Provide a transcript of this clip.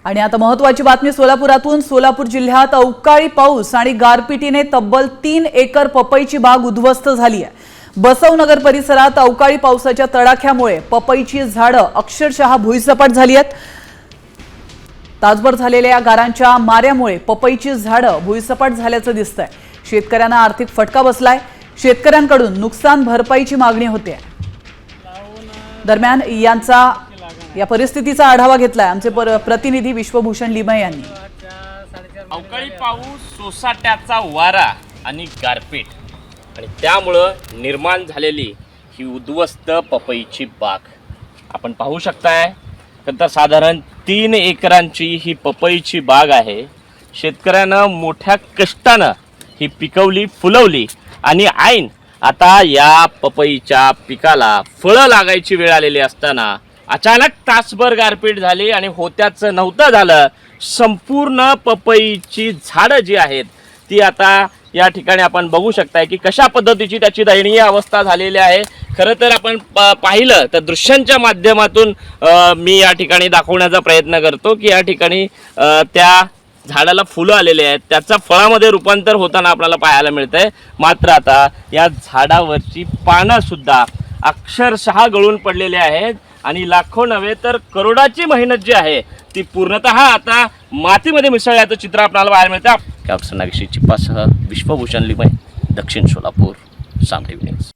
आणि आता महत्त्वाची बातमी सोलापुरातून। सोलापूर जिल्ह्यात अवकाळी पाऊस आणि गारपिटीने तब्बल 3 एकर पपईची बाग उद्ध्वस्त झाली आहे। बसवनगर परिसरात अवकाळी पावसाच्या तडाख्यामुळे पपईची झाडं अक्षरशः भुईसपाट झाली आहेत। तासभर झालेल्या गारांच्या माऱ्यामुळे पपईची झाडं भुईसपाट झाल्याचं दिसतंय। शेतकऱ्यांना आर्थिक फटका बसलाय। शेतकऱ्यांकडून नुकसान भरपाईची मागणी होते। दरम्यान या परिस्थितीचा आढावा घेतलाय आमचे प्रतिनिधी विश्वभूषण लिमये यांनी। अवकाळी पाऊस, सोसाट्याचा वारा आणि गारपीट आणि त्यामुळे निर्माण झालेली ही उद्ध्वस्त पपईची बाग आपण पाहू शकताय। तर साधारण 3 एकरांची ही पपईची बाग आहे। शेतकऱ्यानं मोठ्या कष्टानं ही पिकवली, फुलवली आणि ऐन आता या पपईच्या पिकाला फळं लागायची वेळ आलेली असताना अचानक तासभर गारपीट झाली आणि होत्याचं नव्हतं झालं। संपूर्ण पपईची झाडं जी आहेत ती आता या ठिकाणी आपण बघू शकताय की कशा पद्धतीची त्याची दयनीय अवस्था झालेली आहे। खरं तर आपण पाहिलं तर दृश्यांच्या माध्यमातून मी या ठिकाणी दाखवण्याचा प्रयत्न करतो की या ठिकाणी त्या झाडाला फुलं आलेले आहेत, त्याचा फळामध्ये रूपांतर होताना आपल्याला पाहायला मिळतंय। मात्र आता या झाडावरची पानं सुद्धा अक्षरशः गळून पडलेले आहेत आणि लाखो नव्हे तर करोडाची मेहनत जी आहे ती पूर्णतः आता मातीमध्ये मिसळल्याचं चित्र आपल्याला पाहायला मिळतं। नागेश चिप्पासह विश्वभूषण लिमये, दक्षिण सोलापूर, सामने न्यूज।